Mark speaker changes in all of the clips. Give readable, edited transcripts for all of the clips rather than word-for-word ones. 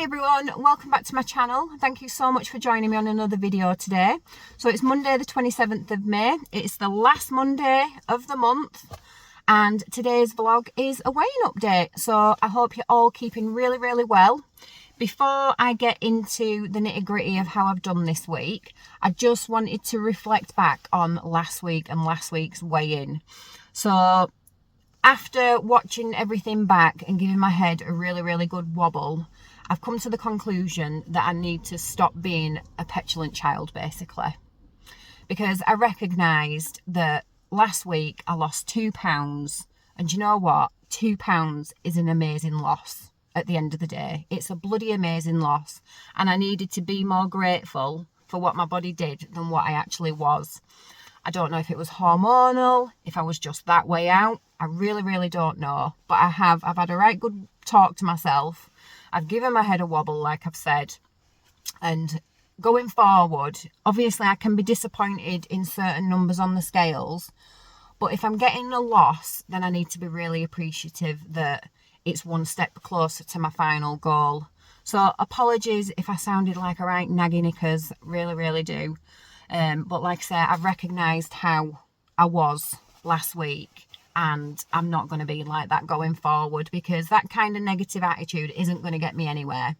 Speaker 1: everyone, welcome back to my channel. Thank you so much for joining me on another video today. So it's Monday the 27th of May. It's the last Monday of the month and today's vlog is a weighing update. So I hope you're all keeping really well. Before I get into the nitty-gritty of how I've done this week, I just wanted to reflect back on last week and last week's weigh-in. So after watching everything back and giving my head a really good wobble, I've come to the conclusion that I need to stop being a petulant child, basically. Because I recognised that last week I lost £2. And you know what? £2 is an amazing loss at the end of the day. It's a bloody amazing loss. And I needed to be more grateful for what my body did than what I actually was. I don't know if it was hormonal, if I was just that way out. I really don't know. But I've had a right good talk to myself. I've given my head a wobble, like I've said. And going forward, obviously I can be disappointed in certain numbers on the scales. But if I'm getting a loss, then I need to be really appreciative that it's one step closer to my final goal. So apologies if I sounded like a right naggy knickers, really do. But like I say, I've recognised how I was last week. And I'm not going to be like that going forward, because that kind of negative attitude isn't going to get me anywhere.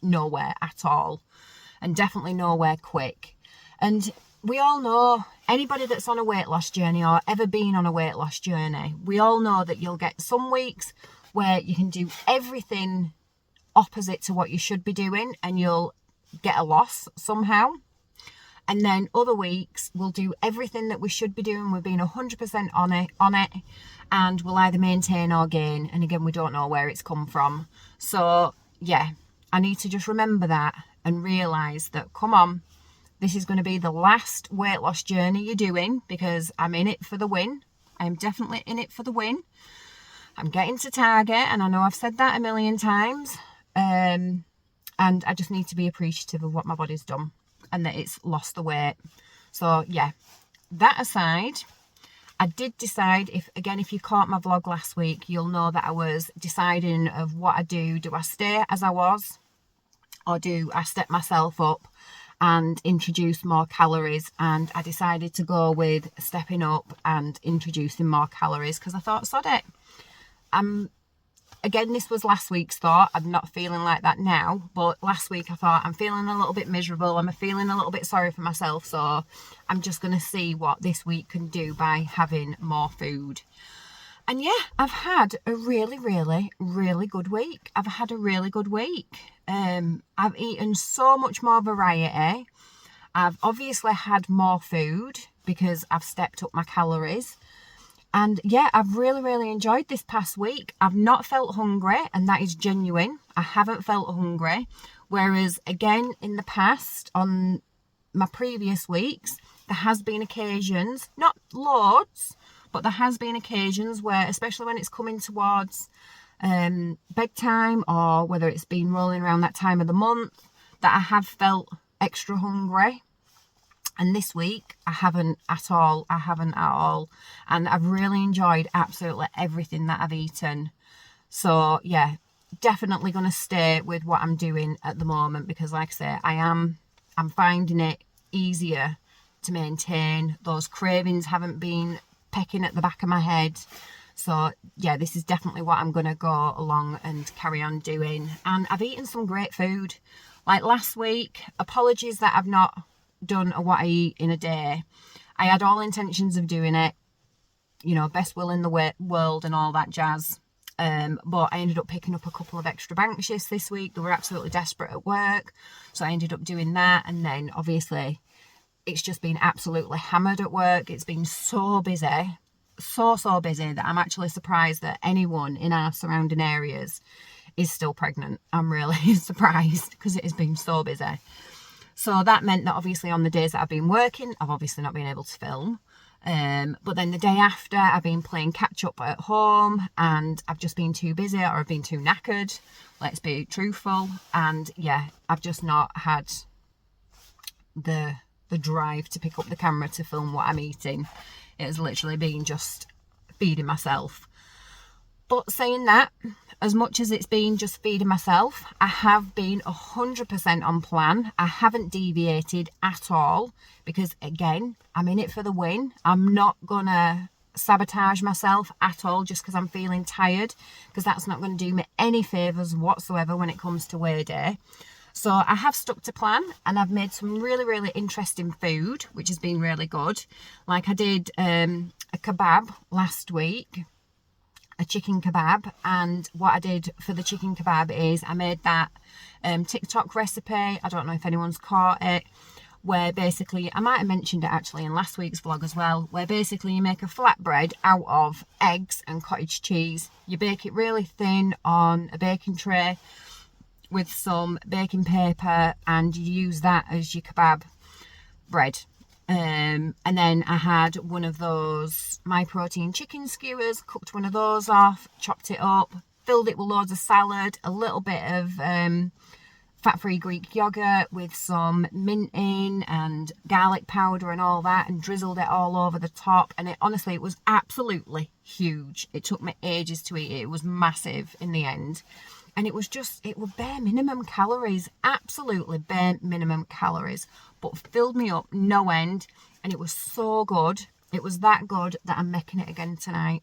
Speaker 1: Nowhere at all. And definitely nowhere quick. And we all know, anybody that's on a weight loss journey or ever been on a weight loss journey, we all know that you'll get some weeks where you can do everything opposite to what you should be doing and you'll get a loss somehow. And then other weeks we'll do everything that we should be doing. We're being 100% on it, and we'll either maintain or gain. And again, we don't know where it's come from. So yeah, I need to just remember that and realise that, come on, this is going to be the last weight loss journey you're doing, because I'm in it for the win. I am definitely in it for the win. I'm getting to target, and I know I've said that a million times. And I just need to be appreciative of what my body's done and that it's lost the weight. So yeah, that aside, I did decide, if you caught my vlog last week, you'll know that I was deciding of what I do. Do I stay as I was, or do I step myself up and introduce more calories? And I decided to go with stepping up and introducing more calories, because I thought, sod it. Again, this was last week's thought. I'm not feeling like that now, but last week I thought, I'm feeling a little bit miserable. I'm feeling a little bit sorry for myself, so I'm just going to see what this week can do by having more food. And yeah, I've had a really good week. I've had a really good week. I've eaten so much more variety. I've obviously had more food because I've stepped up my calories. And yeah, I've really enjoyed this past week. I've not felt hungry, and that is genuine. I haven't felt hungry. Whereas again, in the past, on my previous weeks, there has been occasions, not loads, but there has been occasions where, especially when it's coming towards bedtime, or whether it's been rolling around that time of the month, that I have felt extra hungry. And this week, I haven't at all. And I've really enjoyed absolutely everything that I've eaten. So yeah, definitely going to stay with what I'm doing at the moment, because like I say, I'm finding it easier to maintain. Those cravings haven't been pecking at the back of my head. So yeah, this is definitely what I'm going to go along and carry on doing. And I've eaten some great food. Like last week, apologies that I've not done a what I eat in a day. I had all intentions of doing it, you know, best will in the world and all that jazz. But I ended up picking up a couple of extra bank shifts this week. They were absolutely desperate at work, so I ended up doing that. And then obviously it's just been absolutely hammered at work. It's been so busy, so busy, that I'm actually surprised that anyone in our surrounding areas is still pregnant. I'm really surprised, because it has been so busy. So that meant that obviously on the days that I've been working, I've obviously not been able to film. But then the day after, I've been playing catch up at home, and I've just been too busy, or I've been too knackered. Let's be truthful. And yeah, I've just not had the drive to pick up the camera to film what I'm eating. It has literally been just feeding myself. But saying that, as much as it's been just feeding myself, I have been 100% on plan. I haven't deviated at all because, again, I'm in it for the win. I'm not gonna sabotage myself at all just because I'm feeling tired, because that's not going to do me any favours whatsoever when it comes to weigh day. So I have stuck to plan, and I've made some really, really interesting food, which has been really good. Like I did a kebab last week, a chicken kebab, and what I did for the chicken kebab is I made that TikTok recipe. I don't know if anyone's caught it, where basically, I might have mentioned it actually in last week's vlog as well, where basically you make a flatbread out of eggs and cottage cheese. You bake it really thin on a baking tray with some baking paper, and you use that as your kebab bread. And then I had one of those My Protein chicken skewers, cooked one of those off, chopped it up, filled it with loads of salad, a little bit of fat-free Greek yogurt with some mint in and garlic powder and all that, and drizzled it all over the top. And it honestly, it was absolutely huge. It took me ages to eat it. It was massive in the end. And it was bare minimum calories, absolutely bare minimum calories, but filled me up no end. And it was so good. It was that good that I'm making it again tonight.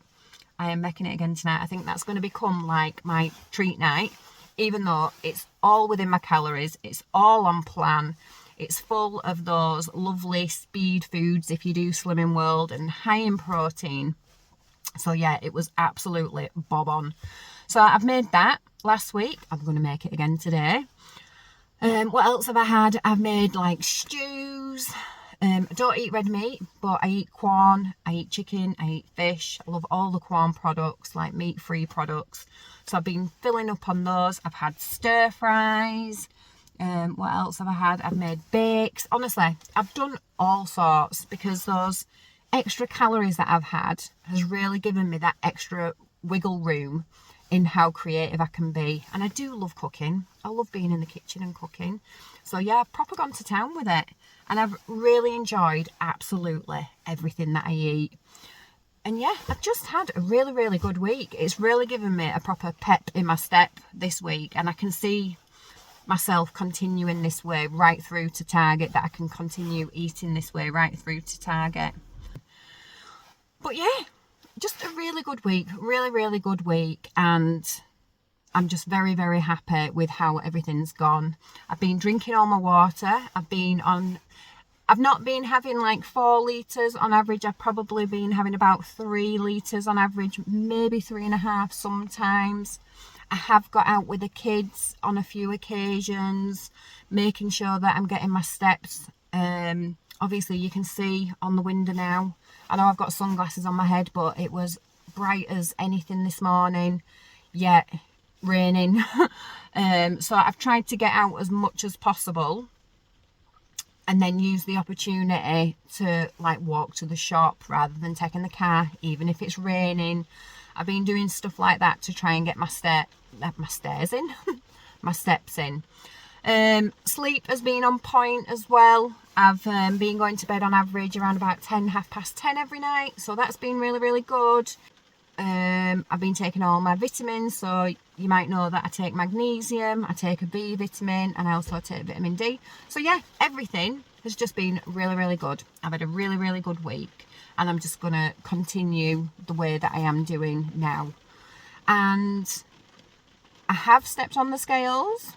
Speaker 1: I am making it again tonight. I think that's going to become like my treat night, even though it's all within my calories. It's all on plan. It's full of those lovely speed foods if you do Slimming World, and high in protein. So yeah, it was absolutely bob on. So I've made that last week. I'm going to make it again today. What else have I had? I've made like stews. I don't eat red meat, but I eat corn, I eat chicken, I eat fish. I love all the corn products, like meat-free products. So I've been filling up on those. I've had stir fries. What else have I had? I've made bakes. Honestly, I've done all sorts, because those extra calories that I've had has really given me that extra wiggle room in how creative I can be. And I do love cooking. I love being in the kitchen and cooking. So yeah, I've proper gone to town with it. And I've really enjoyed absolutely everything that I eat. And yeah, I've just had a really, really good week. It's really given me a proper pep in my step this week. And I can see myself continuing this way right through to Target, that I can continue eating this way right through to Target. But yeah, just a really good week, really, really good week. And I'm just very, very happy with how everything's gone. I've been drinking all my water. I've not been having like 4 litres on average. I've probably been having about 3 litres on average, maybe 3.5 sometimes. I have got out with the kids on a few occasions, making sure that I'm getting my steps. Obviously you can see on the window now. I know I've got sunglasses on my head, but it was bright as anything this morning, yet raining. So I've tried to get out as much as possible, and then use the opportunity to like walk to the shop rather than taking the car, even if it's raining. I've been doing stuff like that to try and get my steps in. Sleep has been on point as well. I've been going to bed on average around about 10:30 every night, so that's been really, really good. I've been taking all my vitamins, so you might know that I take magnesium, I take a B vitamin, and I also take vitamin D. So yeah, everything has just been really, really good. I've had a really, really good week, and I'm just going to continue the way that I am doing now. And I have stepped on the scales.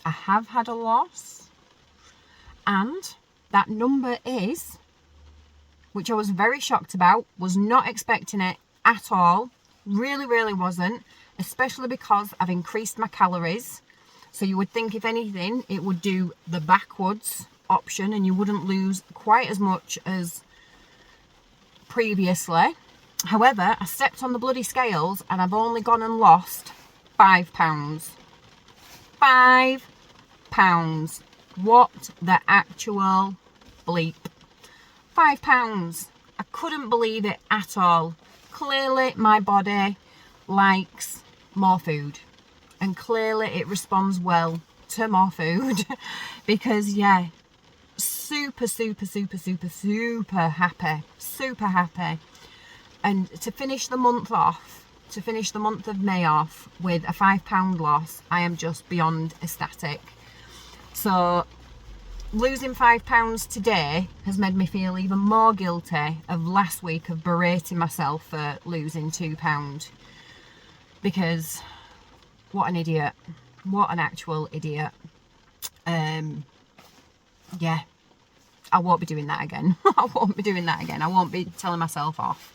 Speaker 1: I have had a loss, and that number is, which I was very shocked about, was not expecting it at all, really, really wasn't, especially because I've increased my calories. So you would think, if anything, it would do the backwards option and you wouldn't lose quite as much as previously. However, I stepped on the bloody scales and I've only gone and lost 5 pounds. 5 pounds. What the actual bleep? 5 pounds. I couldn't believe it at all. Clearly my body likes more food, and clearly it responds well to more food. Because yeah, super happy, and to finish the month off to finish the month of May off with a £5 loss, I am just beyond ecstatic. So losing £5 today has made me feel even more guilty of last week of berating myself for losing £2, because what an idiot, what an actual idiot. Yeah, I won't be doing that again. I won't be doing that again. I won't be telling myself off,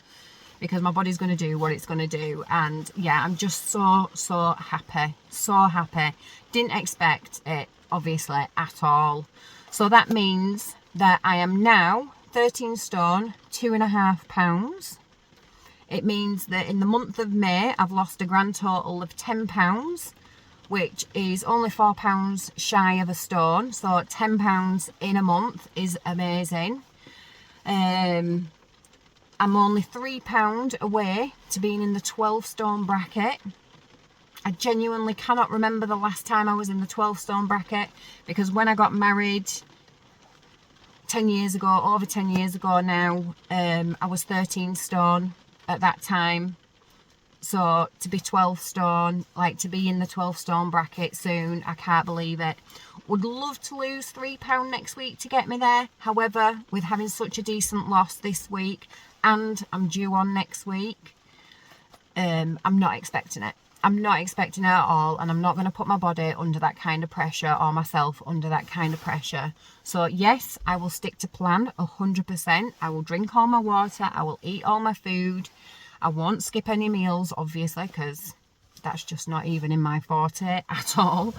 Speaker 1: because my body's going to do what it's going to do. And yeah, I'm just so happy, so happy. Didn't expect it, obviously, at all. So that means that I am now 13 stone, 2.5 pounds. It means that in the month of May, I've lost a grand total of £10, which is only £4 shy of a stone. So £10 in a month is amazing. I'm only £3 away to being in the 12 stone bracket. I genuinely cannot remember the last time I was in the 12 stone bracket, because when I got married 10 years ago, over 10 years ago now, I was 13 stone at that time. So to be 12 stone, like to be in the 12 stone bracket soon, I can't believe it. Would love to lose £3 next week to get me there. However, with having such a decent loss this week, and I'm due on next week, I'm not expecting it. I'm not expecting it at all, and I'm not going to put my body under that kind of pressure, or myself under that kind of pressure. So yes, I will stick to plan 100%. I will drink all my water, I will eat all my food, I won't skip any meals, obviously, because that's just not even in my forte at all.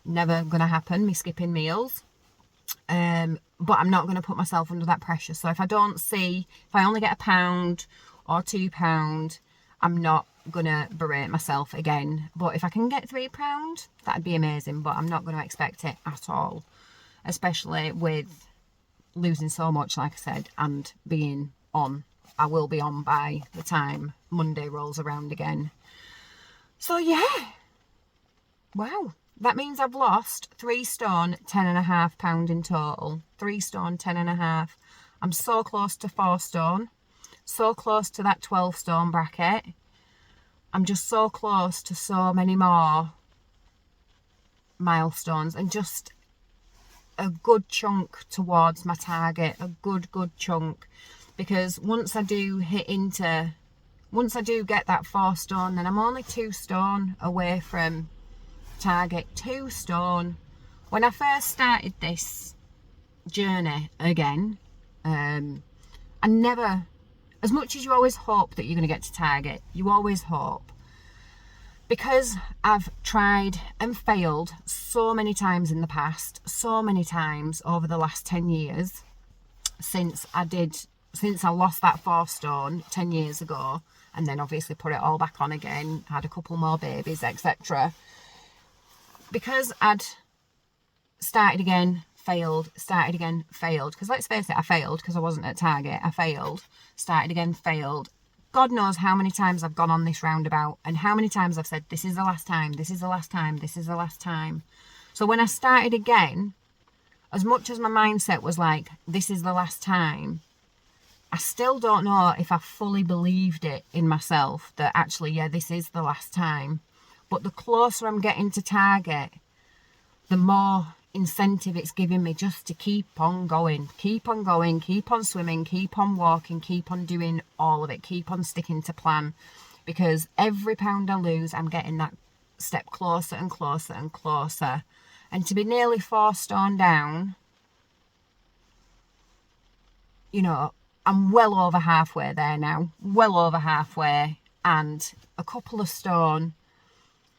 Speaker 1: Never going to happen, me skipping meals. But I'm not going to put myself under that pressure. So if I only get £1 or £2, I'm not gonna berate myself again. But if I can get £3, that'd be amazing. But I'm not going to expect it at all, especially with losing so much, like I said, and being on. I will be on by the time Monday rolls around again. So yeah, wow, that means I've lost 3 stone, 10.5 pound in total. 3 stone, 10.5. I'm so close to 4 stone, so close to that 12 stone bracket. I'm just so close to so many more milestones, and just a good chunk towards my target, a good chunk. Because once I do get that 4 stone, then I'm only 2 stone away from target. 2 stone. When I first started this journey again, I never, as much as you always hope that you're going to get to target, you always hope, because I've tried and failed so many times in the past, so many times over the last 10 years, since I lost that 4 stone 10 years ago, and then obviously put it all back on again, had a couple more babies, etc. Because I'd started again, failed, started again, failed. Because let's face it, I failed because I wasn't at target. I failed, started again, failed. God knows how many times I've gone on this roundabout, and how many times I've said, this is the last time, this is the last time, this is the last time. So when I started again, as much as my mindset was like, this is the last time, I still don't know if I fully believed it in myself that actually, yeah, this is the last time. But the closer I'm getting to target, the more incentive it's giving me just to keep on going, keep on swimming, keep on walking, keep on doing all of it, keep on sticking to plan. Because every pound I lose, I'm getting that step closer and closer and closer. And to be nearly 4 stone down, you know, I'm well over halfway there now, well over halfway, and a couple of stone,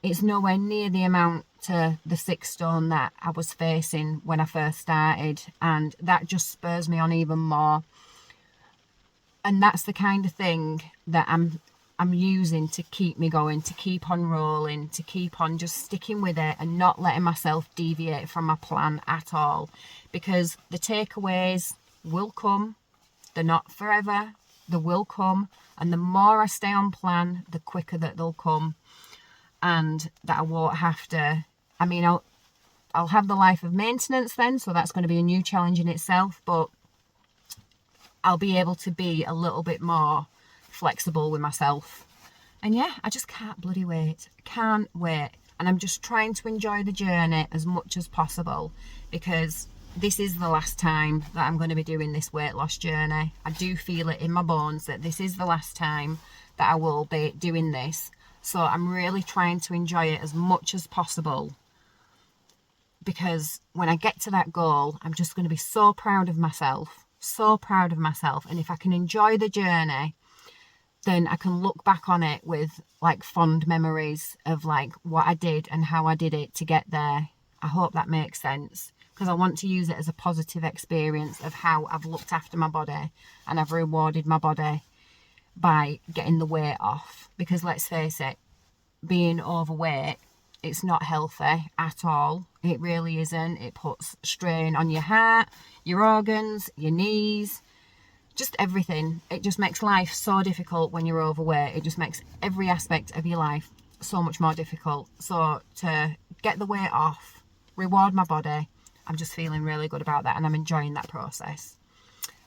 Speaker 1: it's nowhere near the amount to the 6 stone that I was facing when I first started, and that just spurs me on even more. And that's the kind of thing that I'm using to keep me going, to keep on rolling, to keep on just sticking with it and not letting myself deviate from my plan at all. Because the takeaways will come. They're not forever. They will come. And the more I stay on plan, the quicker that they'll come. And that I won't have to, I mean, I'll have the life of maintenance then, so that's going to be a new challenge in itself, but I'll be able to be a little bit more flexible with myself And yeah, I just can't bloody wait. Can't wait. And I'm just trying to enjoy the journey as much as possible, because this is the last time that I'm going to be doing this weight loss journey. I do feel it in my bones that this is the last time that I will be doing this. So I'm really trying to enjoy it as much as possible, because when I get to that goal, I'm just going to be so proud of myself. So proud of myself. And if I can enjoy the journey, then I can look back on it with like fond memories of like what I did and how I did it to get there. I hope that makes sense, because I want to use it as a positive experience of how I've looked after my body and I've rewarded my body by getting the weight off. Because let's face it, being overweight, it's not healthy at all. It really isn't. It puts strain on your heart, your organs, your knees, just everything. It just makes life so difficult when you're overweight. It just makes every aspect of your life so much more difficult. So to get the weight off, reward my body, I'm just feeling really good about that, and I'm enjoying that process.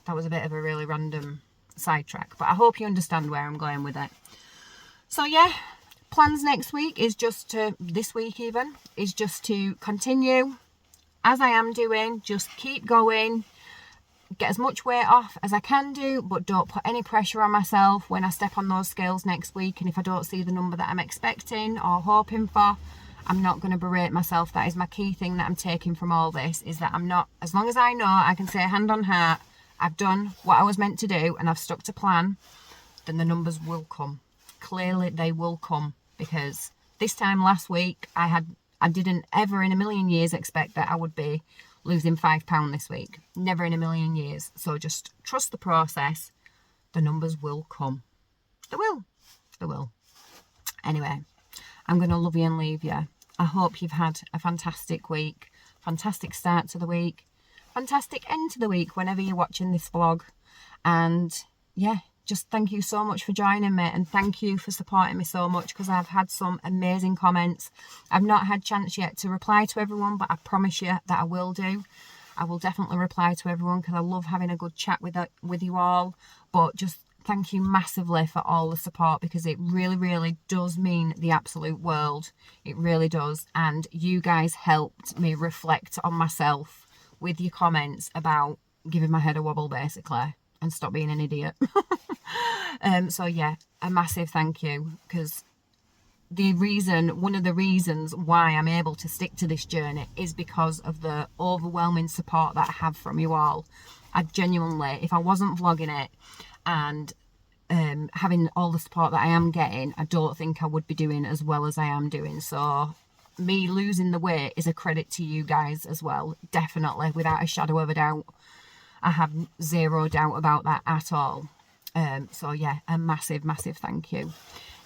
Speaker 1: That was a bit of a really random sidetrack, but I hope you understand where I'm going with it. So yeah, plans next week is just to, this week even, is just to continue as I am doing, just keep going, get as much weight off as I can do, but don't put any pressure on myself when I step on those scales next week. And if I don't see the number that I'm expecting or hoping for, I'm not going to berate myself. That is my key thing that I'm taking from all this, is that I'm not, as long as I know, I can say hand on heart, I've done what I was meant to do and I've stuck to plan, then the numbers will come. Clearly they will come, because this time last week I didn't ever in a million years expect that I would be losing £5 this week. Never in a million years. So just trust the process. The numbers will come. They will. They will. Anyway, I'm going to love you and leave you. I hope you've had a fantastic week. Fantastic start to the week. Fantastic end to the week whenever you're watching this vlog. And yeah, just thank you so much for joining me, and thank you for supporting me so much, because I've had some amazing comments. I've not had chance yet to reply to everyone, but I promise you that I will do. I will definitely reply to everyone, because I love having a good chat with you all. But just thank you massively for all the support, because it really, really does mean the absolute world. It really does. And you guys helped me reflect on myself with your comments about giving my head a wobble, basically, and stop being an idiot. So yeah, a massive thank you, because one of the reasons why I'm able to stick to this journey is because of the overwhelming support that I have from you all. I genuinely, if I wasn't vlogging it and having all the support that I am getting, I don't think I would be doing as well as I am doing. So me losing the weight is a credit to you guys as well, definitely, without a shadow of a doubt. I have zero doubt about that at all. So yeah, a massive, massive thank you.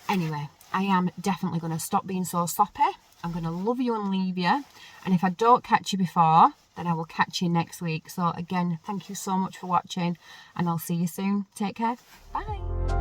Speaker 1: Anyway, I am definitely going to stop being so soppy. I'm going to love you and leave you. And if I don't catch you before, then I will catch you next week. So again, thank you so much for watching, and I'll see you soon. Take care. Bye.